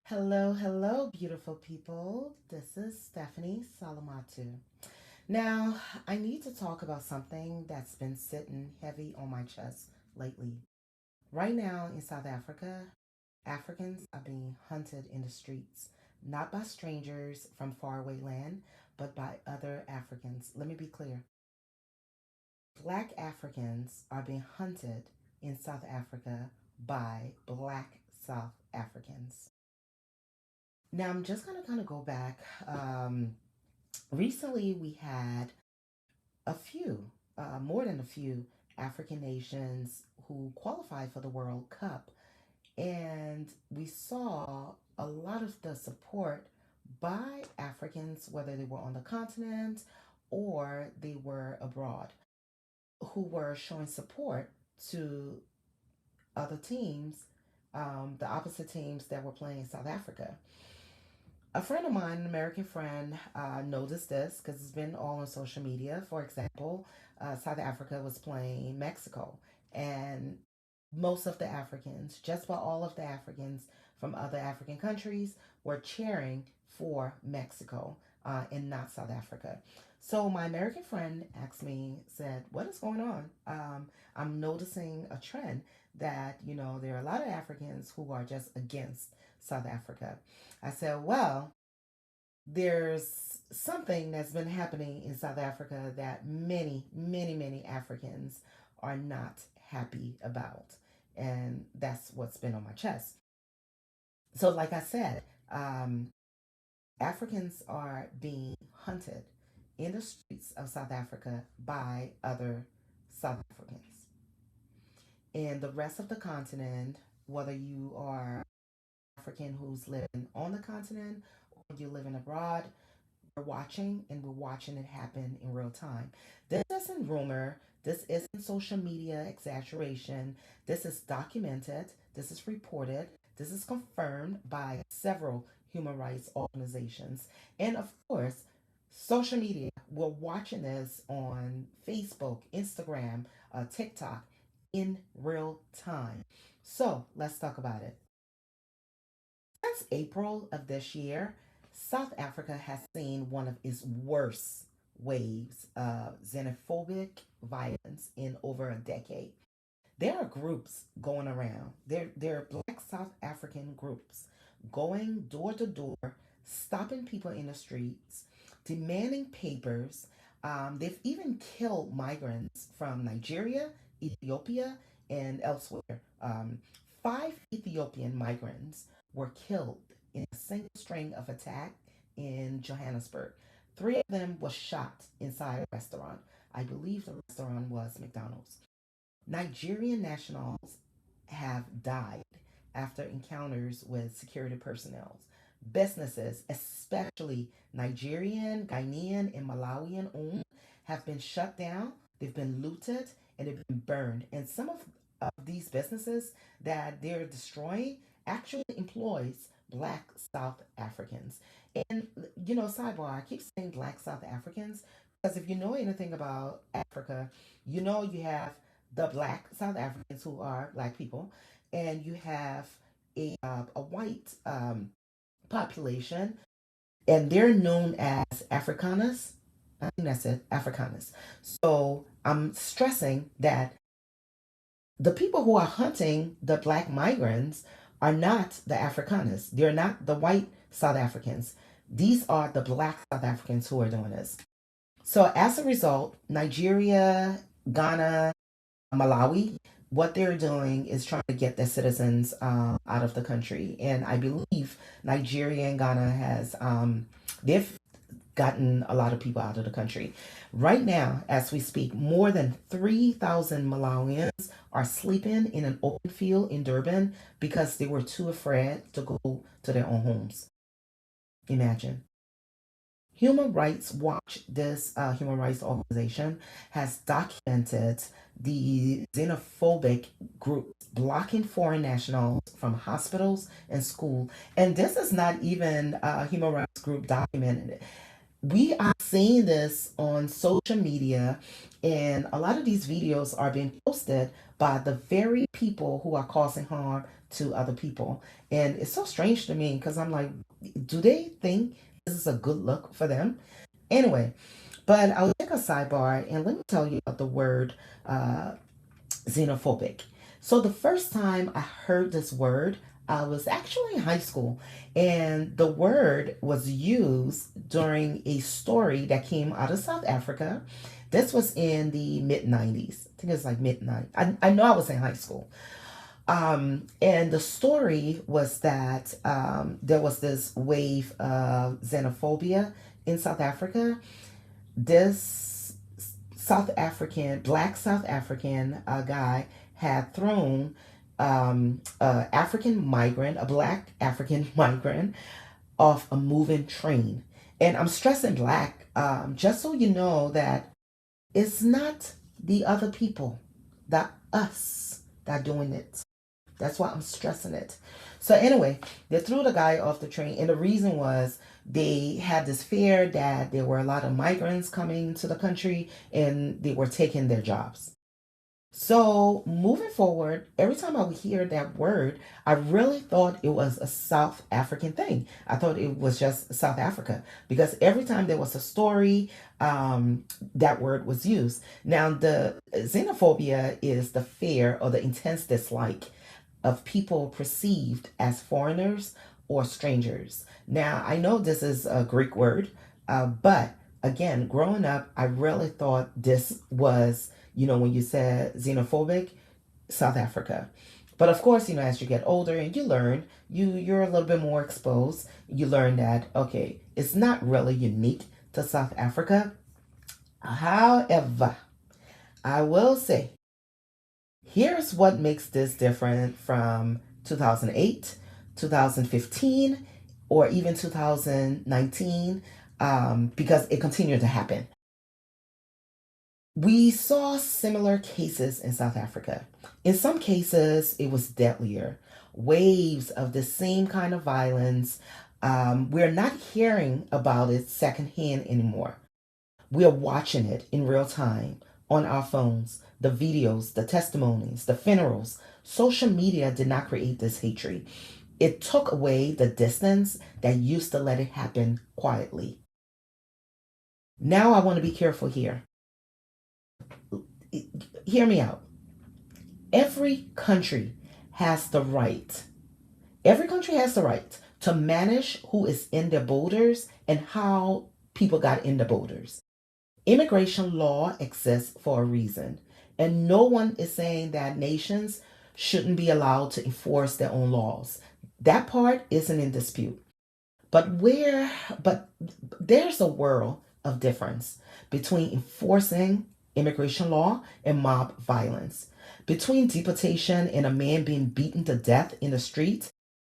Hello, hello, beautiful people. This is Stephanie Salamatu. Now, I need to talk about something that's been sitting heavy on my chest lately. Right now in South Africa, Africans are being hunted in the streets, not by strangers from faraway land, but by other Africans. Let me be clear. Black Africans are being hunted in South Africa by Black South Africans. Now, I'm just going to kind of go back. Recently, we had a few, more than a few, African nations who qualified for the World Cup. And we saw a lot of the support by Africans, whether they were on the continent or they were abroad, who were showing support to other teams, the opposite teams that were playing in South Africa. A friend of mine, an American friend, noticed this because it's been all on social media. For example, South Africa was playing Mexico, and most of the Africans, just about all of the Africans from other African countries, were cheering for Mexico and not South Africa. So my American friend asked me, said, "What is going on?" I'm noticing a trend that there are a lot of Africans who are just against South Africa. I said, well, there's something that's been happening in South Africa that many, many, many Africans are not happy about. And that's what's been on my chest. So, like I said, Africans are being hunted in the streets of South Africa by other South Africans. In the rest of the continent, whether you are African who's living on the continent or you're living abroad, we're watching and we're watching it happen in real time. This isn't rumor. This isn't social media exaggeration. This is documented. This is reported. This is confirmed by several human rights organizations. And of course, social media. We're watching this on Facebook, Instagram, TikTok in real time. So let's talk about it. Since April of this year, South Africa has seen one of its worst waves of xenophobic violence in over a decade. There are groups going around. There are Black South African groups going door to door, stopping people in the streets, demanding papers. They've even killed migrants from Nigeria, Ethiopia, and elsewhere. Five Ethiopian migrants were killed in a single string of attack in Johannesburg. Three of them were shot inside a restaurant. I believe the restaurant was McDonald's. Nigerian nationals have died after encounters with security personnel. Businesses, especially Nigerian, Ghanaian, and Malawian owned, have been shut down, they've been looted, and they've been burned. And some of these businesses that they're destroying actually employs Black South Africans. And, sidebar, I keep saying Black South Africans because if you know anything about Africa, you have the Black South Africans who are Black people, and you have a white population, and they're known as Afrikaners. I think that's it, Afrikaners. So I'm stressing that the people who are hunting the Black migrants are not the Afrikaners. They're not the white South Africans. These are the Black South Africans who are doing this. So as a result, Nigeria, Ghana, Malawi, what they're doing is trying to get their citizens out of the country. And I believe Nigeria and Ghana they've gotten a lot of people out of the country. Right now, as we speak, more than 3,000 Malawians are sleeping in an open field in Durban because they were too afraid to go to their own homes. Imagine. Human Rights Watch, this human rights organization, has documented the xenophobic groups blocking foreign nationals from hospitals and school. And this is not even a human rights group documented. We are seeing this on social media, and a lot of these videos are being posted by the very people who are causing harm to other people. And it's so strange to me because I'm like, do they think this is a good look for them? Anyway, but I'll take a sidebar and let me tell you about the word uh, xenophobic. So the first time I heard this word, I was actually in high school, and the word was used during a story that came out of South Africa. This was in the mid 90s. I think it was like mid 90s. I know I was in high school. And the story was that there was this wave of xenophobia in South Africa. This black South African guy had thrown a black African migrant, off a moving train. And I'm stressing black, just so you know that it's not the other people, that us that are doing it. That's why I'm stressing it. So anyway, they threw the guy off the train, and the reason was they had this fear that there were a lot of migrants coming to the country and they were taking their jobs. So moving forward, every time I would hear that word, I really thought it was a South African thing. I thought it was just South Africa because every time there was a story, that word was used. Now, the xenophobia is the fear or the intense dislike of people perceived as foreigners or strangers. Now, I know this is a Greek word, but again, growing up, I really thought this was, when you said xenophobic, South Africa. But of course, as you get older and you learn, you're a little bit more exposed. You learn that, okay, it's not really unique to South Africa. However, I will say, here's what makes this different from 2008, 2015, or even 2019, because it continued to happen. We saw similar cases in South Africa. In some cases, it was deadlier. Waves of the same kind of violence. We're not hearing about it secondhand anymore. We are watching it in real time on our phones, the videos, the testimonies, the funerals. Social media did not create this hatred. It took away the distance that used to let it happen quietly. Now I want to be careful here. Hear me out. Every country has the right, every country has the right to manage who is in their borders and how people got in the borders. Immigration law exists for a reason, and no one is saying that nations shouldn't be allowed to enforce their own laws. That part isn't in dispute. But there's a world of difference between enforcing immigration law and mob violence. Between deportation and a man being beaten to death in the street,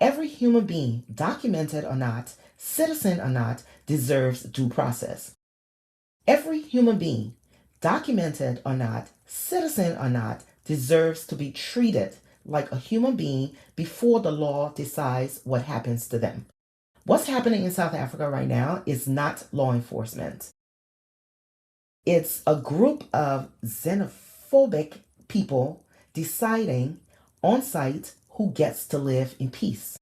every human being, documented or not, citizen or not, deserves due process. Every human being, documented or not, citizen or not, deserves to be treated like a human being before the law decides what happens to them. What's happening in South Africa right now is not law enforcement. It's a group of xenophobic people deciding on site who gets to live in peace.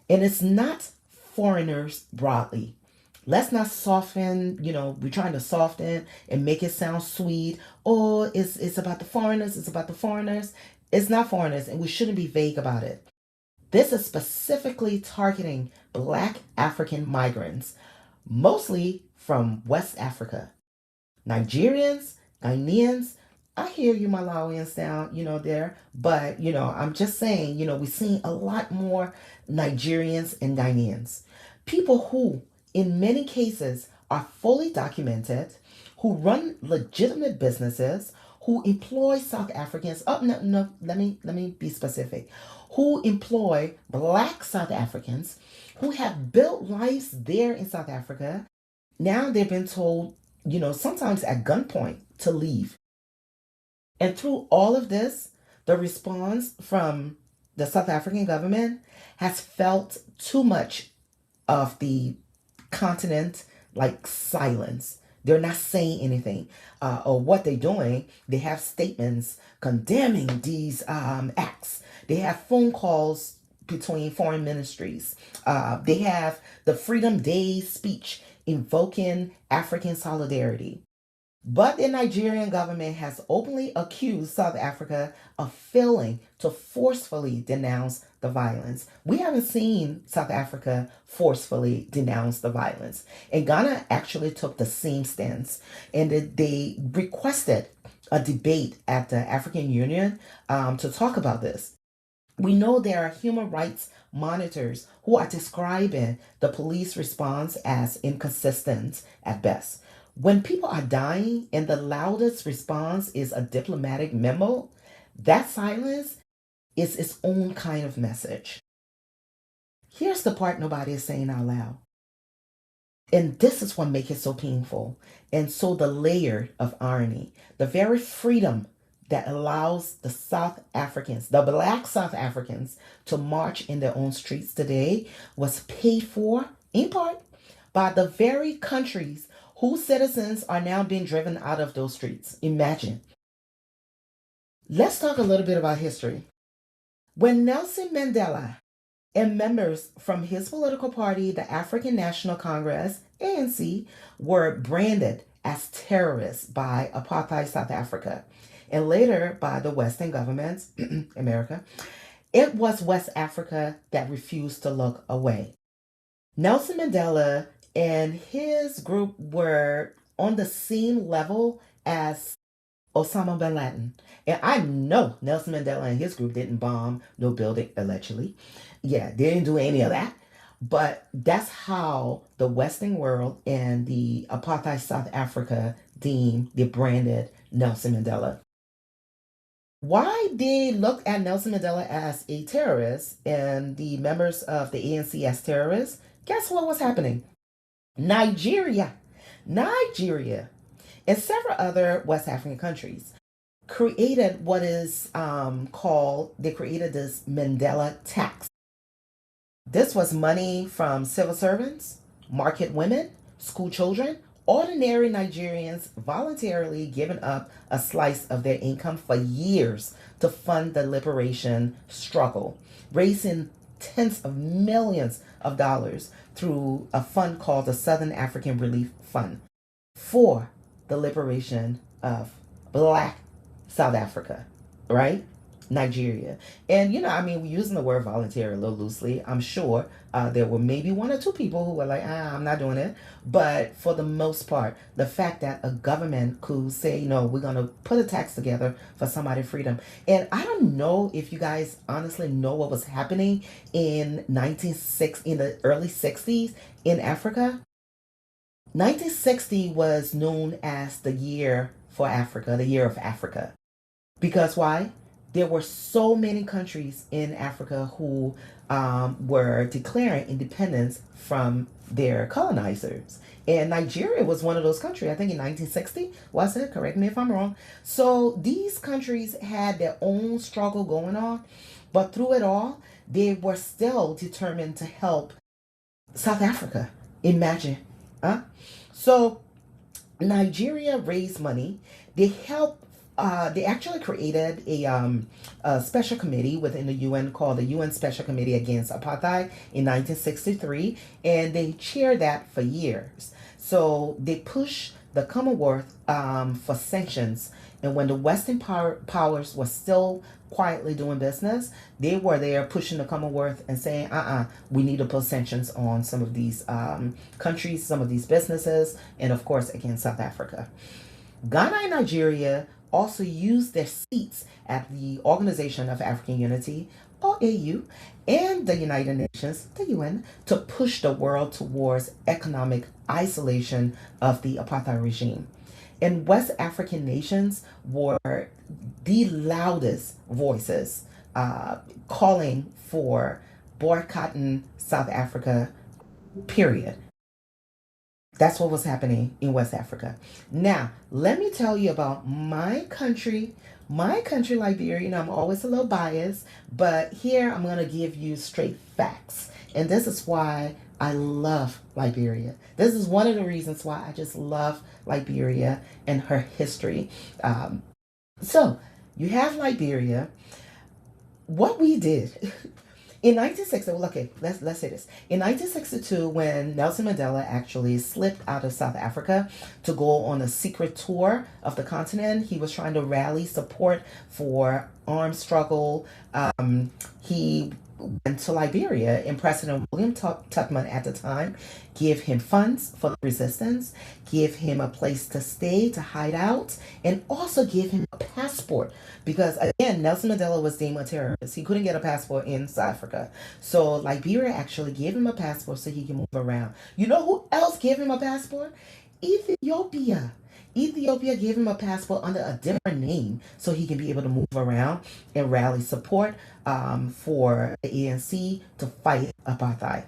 And it's not foreigners broadly. Let's not soften, we're trying to soften and make it sound sweet. Oh, it's about the foreigners, it's about the foreigners. It's not foreigners, and we shouldn't be vague about it. This is specifically targeting Black African migrants, mostly from West Africa. Nigerians, Ghanaians, I hear you, Malawians down, there. But, I'm just saying, we're seeing a lot more Nigerians and Ghanaians. People who, in many cases, are fully documented, who run legitimate businesses, who employ South Africans. Oh, no, let me be specific. Who employ Black South Africans who have built lives there in South Africa. Now they've been told, sometimes at gunpoint, to leave. And through all of this, the response from the South African government has felt too much of the continent like silence. They're not saying anything. Or what they're doing, they have statements condemning these acts. They have phone calls between foreign ministries. They have the Freedom Day speech invoking African solidarity. But the Nigerian government has openly accused South Africa of failing to forcefully denounce the violence. We haven't seen South Africa forcefully denounce the violence. And Ghana actually took the same stance. And they requested a debate at the African Union to talk about this. We know there are human rights monitors who are describing the police response as inconsistent at best. When people are dying and the loudest response is a diplomatic memo, that silence is its own kind of message. Here's the part nobody is saying out loud. And this is what makes it so painful. And so the layer of irony, the very freedom that allows the South Africans, the black South Africans, to march in their own streets today was paid for, in part, by the very countries whose citizens are now being driven out of those streets. Imagine. Let's talk a little bit about history. When Nelson Mandela and members from his political party, the African National Congress, ANC, were branded as terrorists by apartheid South Africa and later by the Western governments, America, it was West Africa that refused to look away. Nelson Mandela and his group were on the same level as Osama bin Laden. And I know Nelson Mandela and his group didn't bomb no building, allegedly. Yeah, they didn't do any of that. But that's how the Western world and the apartheid South Africa deemed, they branded Nelson Mandela. Why they looked at Nelson Mandela as a terrorist and the members of the ANC as terrorists? Guess what was happening? Nigeria, and several other West African countries created what is called, they created this Mandela tax. This was money from civil servants, market women, school children, ordinary Nigerians voluntarily giving up a slice of their income for years to fund the liberation struggle, raising tens of millions of dollars through a fund called the Southern African Relief Fund for the liberation of Black South Africa, right? Nigeria. And, we're using the word volunteer a little loosely. I'm sure there were maybe one or two people who were like, I'm not doing it. But for the most part, the fact that a government could say, we're going to put a tax together for somebody's freedom. And I don't know if you guys honestly know what was happening in the early 60s in Africa. 1960 was known as the year for Africa, the year of Africa. Because why? There were so many countries in Africa who were declaring independence from their colonizers. And Nigeria was one of those countries, I think in 1960, was it? Correct me if I'm wrong. So these countries had their own struggle going on, but through it all, they were still determined to help South Africa. Imagine. Huh? So Nigeria raised money. They actually created a special committee within the UN called the UN Special Committee Against Apartheid in 1963, and they chaired that for years. So they pushed the Commonwealth for sanctions, and when the Western powers were still quietly doing business, they were there pushing the Commonwealth and saying, we need to put sanctions on some of these countries, some of these businesses, and of course against South Africa. Ghana and Nigeria also used their seats at the Organization of African Unity, or AU, and the United Nations, the UN, to push the world towards economic isolation of the apartheid regime. And West African nations were the loudest voices calling for boycotting South Africa, period. That's what was happening in West Africa. Now, let me tell you about my country, Liberia. I'm always a little biased, but here I'm going to give you straight facts. And this is why I love Liberia. This is one of the reasons why I just love Liberia and her history. Um, so you have Liberia. What we did in 1960, well, okay, let's say this. In 1962, when Nelson Mandela actually slipped out of South Africa to go on a secret tour of the continent, he was trying to rally support for armed struggle. He went to Liberia, and President William Tubman at the time gave him funds for the resistance, give him a place to stay, to hide out, and also give him a passport. Because again, Nelson Mandela was deemed a terrorist. He couldn't get a passport in South Africa. So Liberia actually gave him a passport so he can move around. You know who else gave him a passport? Ethiopia. Ethiopia gave him a passport under a different name so he can be able to move around and rally support for the ANC to fight apartheid.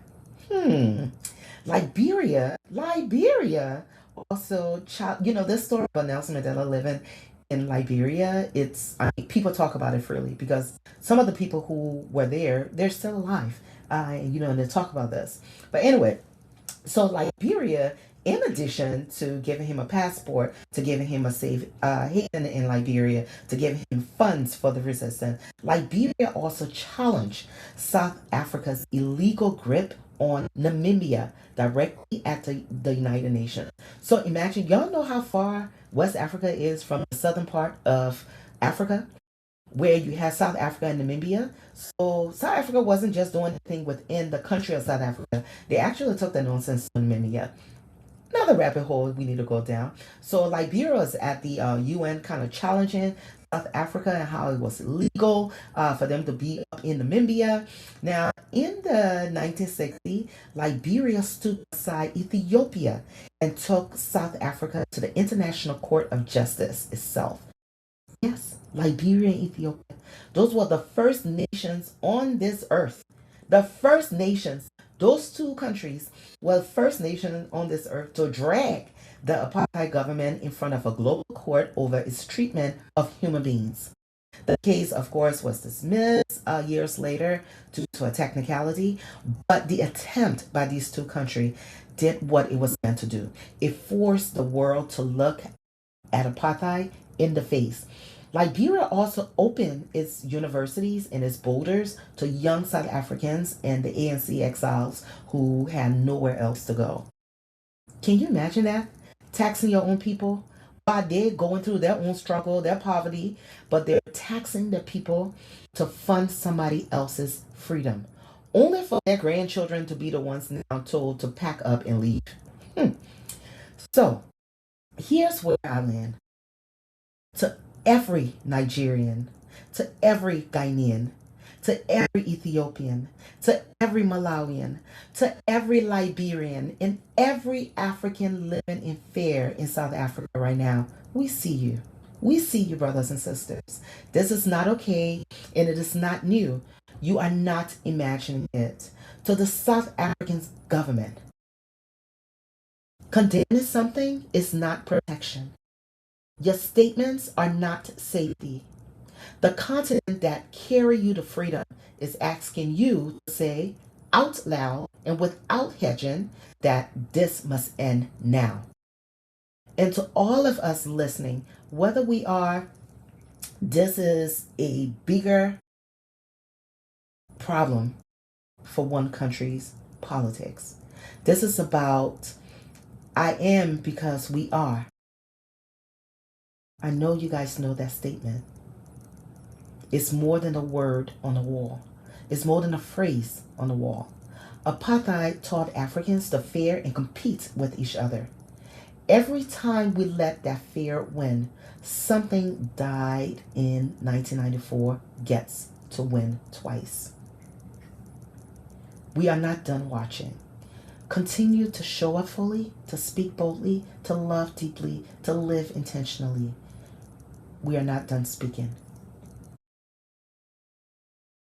Liberia also, this story about Nelson Mandela living in Liberia, I mean, people talk about it freely because some of the people who were there, they're still alive. And they talk about this. But anyway, so Liberia, in addition to giving him a passport, to giving him a safe haven in Liberia, to giving him funds for the resistance, Liberia also challenged South Africa's illegal grip on Namibia directly at the United Nations. So imagine, y'all know how far West Africa is from the southern part of Africa, where you have South Africa and Namibia. So South Africa wasn't just doing anything within the country of South Africa. They actually took the nonsense to Namibia. Another rabbit hole we need to go down. So Liberia is at the UN kind of challenging South Africa and how it was illegal for them to be up in Namibia. Now, in the 1960s, Liberia stood beside Ethiopia and took South Africa to the International Court of Justice itself. Yes, Liberia and Ethiopia. Those were the first nations on this earth. The first nations. Those two countries were the first nation on this earth to drag the apartheid government in front of a global court over its treatment of human beings. The case, of course, was dismissed years later due to a technicality, but the attempt by these two countries did what it was meant to do. It forced the world to look at apartheid in the face. Liberia also opened its universities and its borders to young South Africans and the ANC exiles who had nowhere else to go. Can you imagine that? Taxing your own people while they're going through their own struggle, their poverty, but they're taxing the people to fund somebody else's freedom, only for their grandchildren to be the ones now told to pack up and leave. So, here's where I land. To every Nigerian, to every Ghanaian, to every Ethiopian, to every Malawian, to every Liberian, and every African living in fear in South Africa right now, we see you. We see you, brothers and sisters. This is not okay, and it is not new. You are not imagining it. To the South African government, condemning something is not protection. Your statements are not safety. The continent that carry you to freedom is asking you to say out loud and without hedging that this must end now. And to all of us listening, whether this is a bigger problem for one country's politics. This is about I am because we are. I know you guys know that statement. It's more than a word on a wall. It's more than a phrase on the wall. Apartheid taught Africans to fear and compete with each other. Every time we let that fear win, something died in 1994 gets to win twice. We are not done watching. Continue to show up fully, to speak boldly, to love deeply, to live intentionally. We are not done speaking.